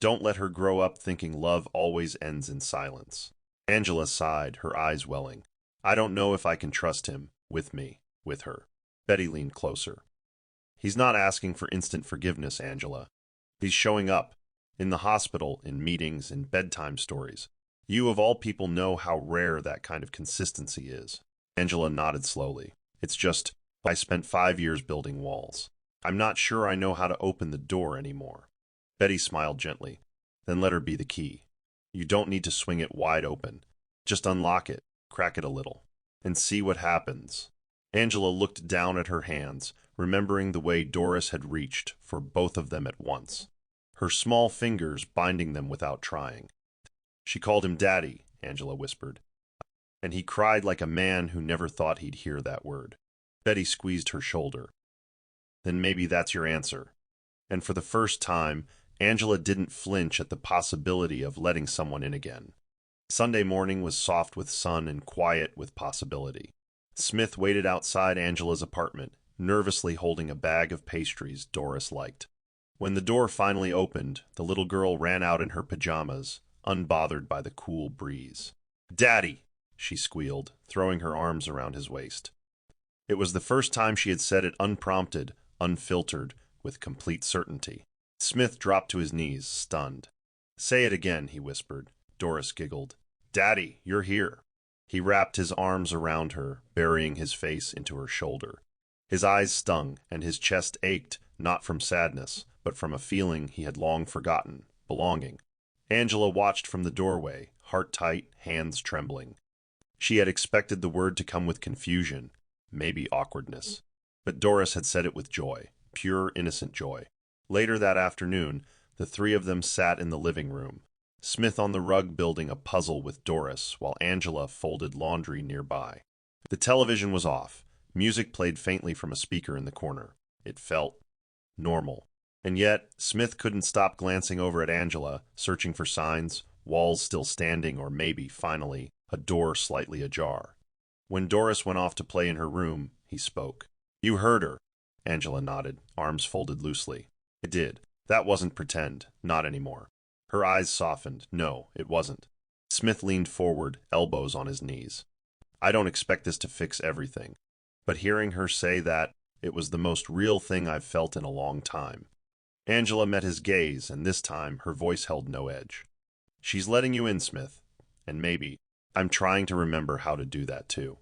Don't let her grow up thinking love always ends in silence. Angela sighed, her eyes welling. I don't know if I can trust him, with me, with her. Betty leaned closer. He's not asking for instant forgiveness, Angela. He's showing up, in the hospital, in meetings, in bedtime stories. You of all people know how rare that kind of consistency is. Angela nodded slowly. It's just, I spent 5 years building walls. I'm not sure I know how to open the door anymore. Betty smiled gently. Then let her be the key. You don't need to swing it wide open. Just unlock it, crack it a little, and see what happens. Angela looked down at her hands, remembering the way Doris had reached for both of them at once, her small fingers binding them without trying. She called him Daddy, Angela whispered, and he cried like a man who never thought he'd hear that word. Betty squeezed her shoulder. Then maybe that's your answer. And for the first time, Angela didn't flinch at the possibility of letting someone in again. Sunday morning was soft with sun and quiet with possibility. Smith waited outside Angela's apartment, nervously holding a bag of pastries Doris liked. When the door finally opened, the little girl ran out in her pajamas, unbothered by the cool breeze. Daddy, she squealed, throwing her arms around his waist. It was the first time she had said it unprompted, unfiltered, with complete certainty. Smith dropped to his knees, stunned. Say it again, he whispered. Doris giggled. Daddy, you're here. He wrapped his arms around her, burying his face into her shoulder. His eyes stung, and his chest ached, not from sadness, but from a feeling he had long forgotten, belonging. Angela watched from the doorway, heart tight, hands trembling. She had expected the word to come with confusion, maybe awkwardness. But Doris had said it with joy, pure, innocent joy. Later that afternoon, the three of them sat in the living room, Smith on the rug building a puzzle with Doris, while Angela folded laundry nearby. The television was off. Music played faintly from a speaker in the corner. It felt normal. And yet, Smith couldn't stop glancing over at Angela, searching for signs, walls still standing, or maybe, finally, a door slightly ajar. When Doris went off to play in her room, he spoke. You heard her. Angela nodded, arms folded loosely. It did. That wasn't pretend. Not anymore. Her eyes softened. No, it wasn't. Smith leaned forward, elbows on his knees. I don't expect this to fix everything. But hearing her say that, it was the most real thing I've felt in a long time. Angela met his gaze, and this time her voice held no edge. She's letting you in, Smith. And maybe, I'm trying to remember how to do that too.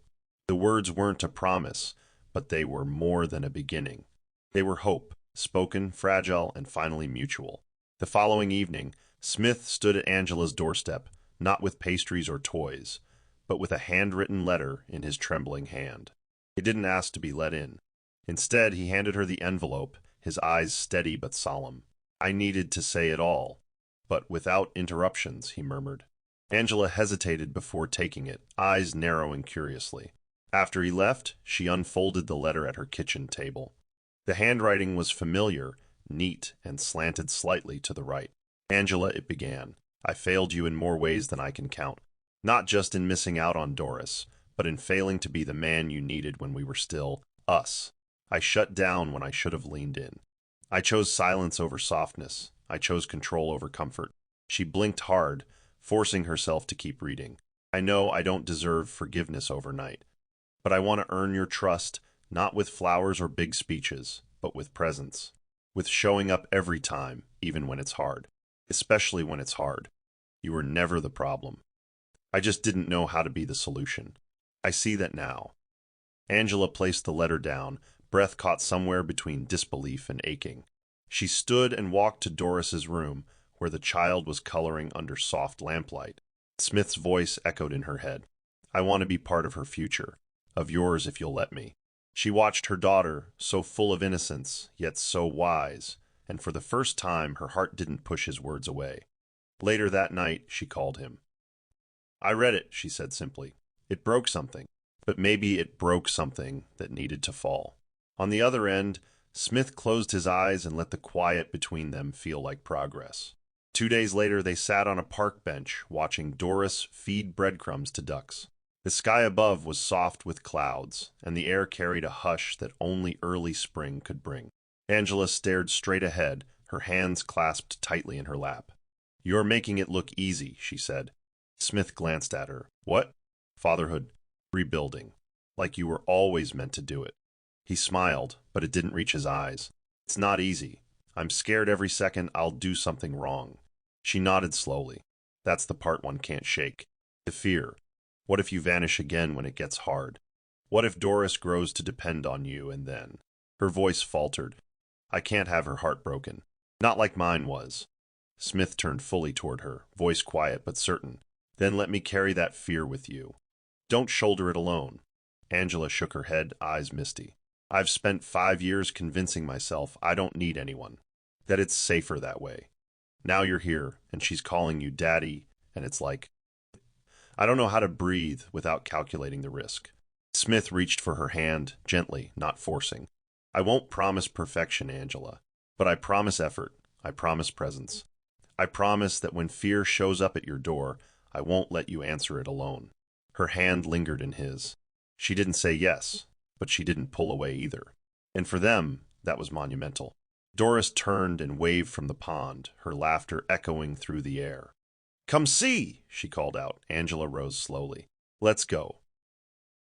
The words weren't a promise, but they were more than a beginning. They were hope, spoken, fragile, and finally mutual. The following evening, Smith stood at Angela's doorstep, not with pastries or toys, but with a handwritten letter in his trembling hand. He didn't ask to be let in. Instead, he handed her the envelope, his eyes steady but solemn. "I needed to say it all, but without interruptions," he murmured. Angela hesitated before taking it, eyes narrowing curiously. After he left, she unfolded the letter at her kitchen table. The handwriting was familiar, neat, and slanted slightly to the right. "Angela," it began, "I failed you in more ways than I can count. Not just in missing out on Doris, but in failing to be the man you needed when we were still us. I shut down when I should have leaned in. I chose silence over softness. I chose control over comfort." She blinked hard, forcing herself to keep reading. "I know I don't deserve forgiveness overnight, but I want to earn your trust, not with flowers or big speeches, but with presence. With showing up every time, even when it's hard. Especially when it's hard. You were never the problem. I just didn't know how to be the solution. I see that now." Angela placed the letter down, breath caught somewhere between disbelief and aching. She stood and walked to Doris's room, where the child was coloring under soft lamplight. Smith's voice echoed in her head. "I want to be part of her future, of yours if you'll let me." She watched her daughter, so full of innocence, yet so wise, and for the first time her heart didn't push his words away. Later that night, she called him. "I read it," she said simply. "It broke something, but maybe it broke something that needed to fall." On the other end, Smith closed his eyes and let the quiet between them feel like progress. 2 days later, they sat on a park bench, watching Doris feed breadcrumbs to ducks. The sky above was soft with clouds, and the air carried a hush that only early spring could bring. Angela stared straight ahead, her hands clasped tightly in her lap. "You're making it look easy," she said. Smith glanced at her. "What?" "Fatherhood. Rebuilding. Like you were always meant to do it." He smiled, but it didn't reach his eyes. "It's not easy. I'm scared every second I'll do something wrong." She nodded slowly. "That's the part one can't shake. The fear. What if you vanish again when it gets hard? What if Doris grows to depend on you and then?" Her voice faltered. "I can't have her heart broken. Not like mine was." Smith turned fully toward her, voice quiet but certain. "Then let me carry that fear with you. Don't shoulder it alone." Angela shook her head, eyes misty. "I've spent 5 years convincing myself I don't need anyone, that it's safer that way. Now you're here, and she's calling you daddy, and it's like, I don't know how to breathe without calculating the risk." Smith reached for her hand, gently, not forcing. "I won't promise perfection, Angela, but I promise effort. I promise presence. I promise that when fear shows up at your door, I won't let you answer it alone." Her hand lingered in his. She didn't say yes, but she didn't pull away either. And for them, that was monumental. Doris turned and waved from the pond, her laughter echoing through the air. "Come see," she called out. Angela rose slowly. "Let's go."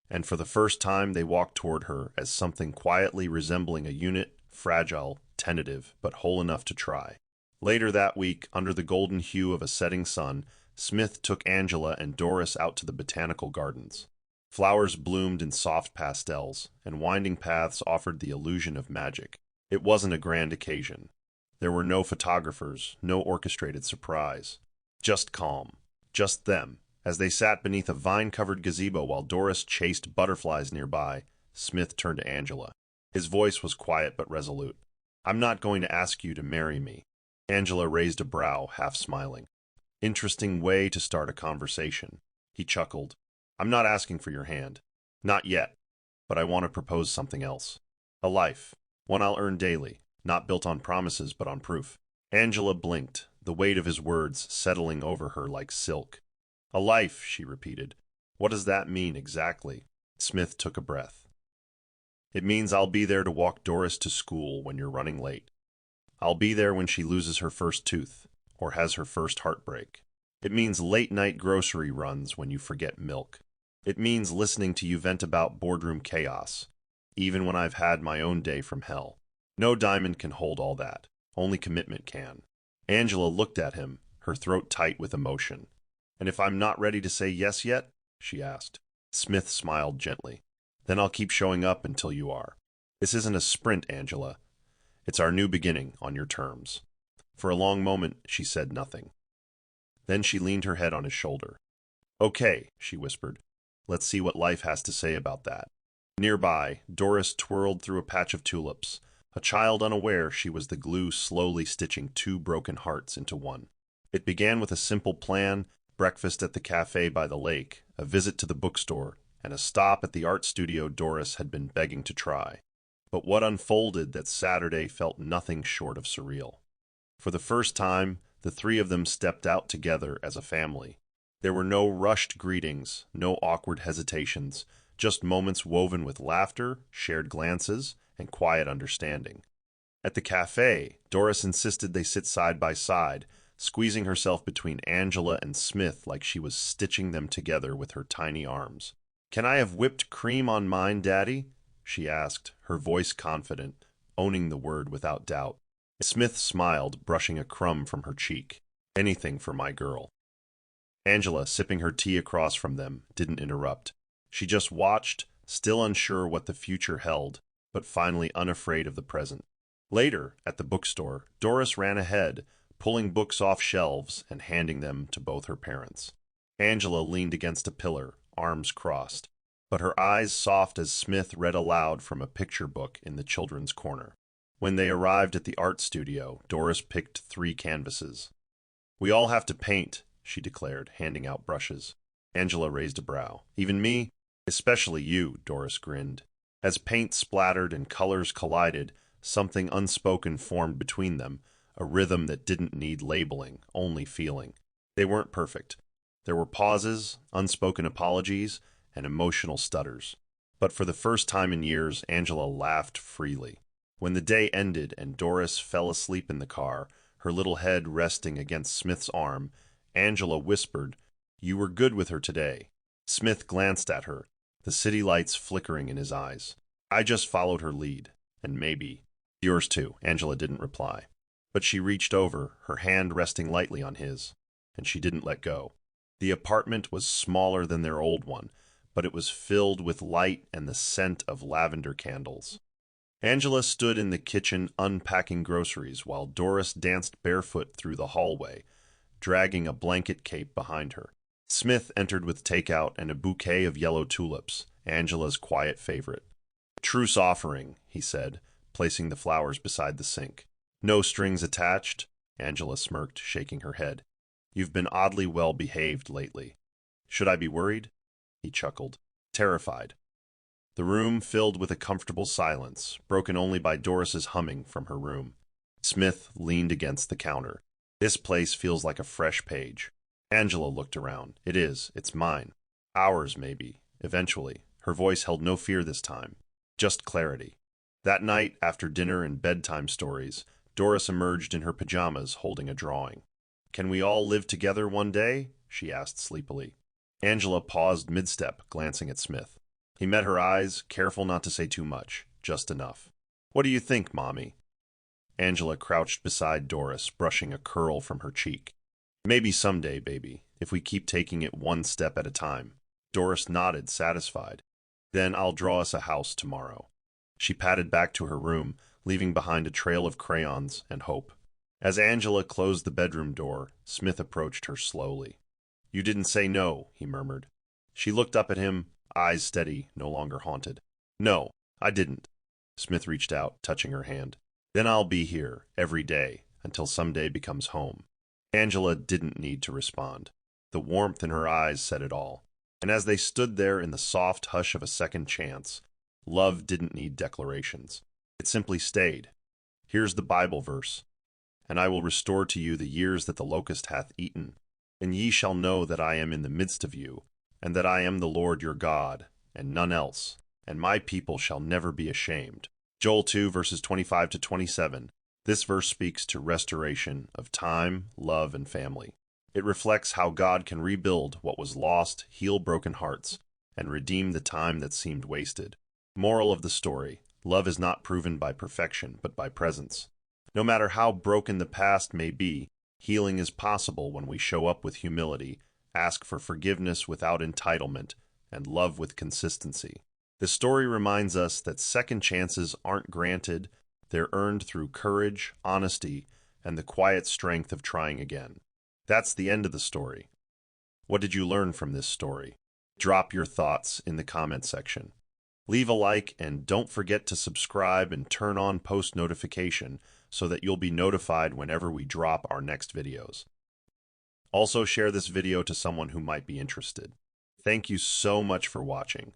And for the first time, they walked toward her as something quietly resembling a unit, fragile, tentative, but whole enough to try. Later that week, under the golden hue of a setting sun, Smith took Angela and Doris out to the botanical gardens. Flowers bloomed in soft pastels, and winding paths offered the illusion of magic. It wasn't a grand occasion. There were no photographers, no orchestrated surprise. Just calm. Just them. As they sat beneath a vine-covered gazebo while Doris chased butterflies nearby, Smith turned to Angela. His voice was quiet but resolute. "I'm not going to ask you to marry me." Angela raised a brow, half smiling. "Interesting way to start a conversation." He chuckled. "I'm not asking for your hand. Not yet. But I want to propose something else. A life. One I'll earn daily. Not built on promises, but on proof." Angela blinked, the weight of his words settling over her like silk. "A life," she repeated. "What does that mean exactly?" Smith took a breath. "It means I'll be there to walk Doris to school when you're running late. I'll be there when she loses her first tooth, or has her first heartbreak. It means late-night grocery runs when you forget milk. It means listening to you vent about boardroom chaos, even when I've had my own day from hell. No diamond can hold all that. Only commitment can." Angela looked at him, her throat tight with emotion. "And if I'm not ready to say yes yet?" she asked. Smith smiled gently. "Then I'll keep showing up until you are. This isn't a sprint, Angela. It's our new beginning on your terms." For a long moment, she said nothing. Then she leaned her head on his shoulder. "Okay," she whispered. Let's see what life has to say about that. Nearby, Doris twirled through a patch of tulips, a child unaware she was the glue slowly stitching two broken hearts into one. It began with a simple plan: breakfast at the cafe by the lake, a visit to the bookstore, and a stop at the art studio Doris had been begging to try. But what unfolded that Saturday felt nothing short of surreal. For the first time, the three of them stepped out together as a family. There were no rushed greetings, no awkward hesitations, just moments woven with laughter, shared glances, and quiet understanding. At the cafe, Doris insisted they sit side by side, squeezing herself between Angela and Smith like she was stitching them together with her tiny arms. "Can I have whipped cream on mine, Daddy?" she asked, her voice confident, owning the word without doubt. Smith smiled, brushing a crumb from her cheek. "Anything for my girl." Angela, sipping her tea across from them, didn't interrupt. She just watched, still unsure what the future held, but finally unafraid of the present. Later, at the bookstore, Doris ran ahead, pulling books off shelves and handing them to both her parents. Angela leaned against a pillar, arms crossed, but her eyes soft as Smith read aloud from a picture book in the children's corner. When they arrived at the art studio, Doris picked 3 canvases. "We all have to paint," she declared, handing out brushes. Angela raised a brow. "Even me?" "Especially you," Doris grinned. As paint splattered and colors collided, something unspoken formed between them, a rhythm that didn't need labeling, only feeling. They weren't perfect. There were pauses, unspoken apologies, and emotional stutters. But for the first time in years, Angela laughed freely. When the day ended and Doris fell asleep in the car, her little head resting against Smith's arm, Angela whispered, "You were good with her today." Smith glanced at her, the city lights flickering in his eyes. "I just followed her lead, and maybe yours too." Angela didn't reply, but she reached over, her hand resting lightly on his, and she didn't let go. The apartment was smaller than their old one, but it was filled with light and the scent of lavender candles. Angela stood in the kitchen unpacking groceries while Doris danced barefoot through the hallway, dragging a blanket cape behind her. Smith entered with takeout and a bouquet of yellow tulips, Angela's quiet favorite. "Truce offering," he said, placing the flowers beside the sink. "No strings attached?" Angela smirked, shaking her head. "You've been oddly well behaved lately." "Should I be worried?" He chuckled. "Terrified." The room filled with a comfortable silence, broken only by Doris's humming from her room. Smith leaned against the counter. "This place feels like a fresh page." Angela looked around. "It is. It's mine. Ours, maybe. Eventually." Her voice held no fear this time, just clarity. That night, after dinner and bedtime stories, Doris emerged in her pajamas holding a drawing. "Can we all live together one day?" she asked sleepily. Angela paused mid-step, glancing at Smith. He met her eyes, careful not to say too much, just enough. "What do you think, Mommy?" Angela crouched beside Doris, brushing a curl from her cheek. "Maybe someday, baby, if we keep taking it one step at a time." Doris nodded, satisfied. "Then I'll draw us a house tomorrow." She padded back to her room, leaving behind a trail of crayons and hope. As Angela closed the bedroom door, Smith approached her slowly. "You didn't say no," he murmured. She looked up at him, eyes steady, no longer haunted. "No, I didn't." Smith reached out, touching her hand. "Then I'll be here, every day, until someday becomes home." Angela didn't need to respond. The warmth in her eyes said it all. And as they stood there in the soft hush of a second chance, love didn't need declarations. It simply stayed. Here's the Bible verse. "And I will restore to you the years that the locust hath eaten. And ye shall know that I am in the midst of you, and that I am the Lord your God, and none else, and my people shall never be ashamed." Joel 2, verses 25 to 27. This verse speaks to restoration of time, love, and family. It reflects how God can rebuild what was lost, heal broken hearts, and redeem the time that seemed wasted. Moral of the story: love is not proven by perfection, but by presence. No matter how broken the past may be, healing is possible when we show up with humility, ask for forgiveness without entitlement, and love with consistency. The story reminds us that second chances aren't granted, they're earned through courage, honesty, and the quiet strength of trying again. That's the end of the story. What did you learn from this story? Drop your thoughts in the comment section. Leave a like and don't forget to subscribe and turn on post notification so that you'll be notified whenever we drop our next videos. Also share this video to someone who might be interested. Thank you so much for watching.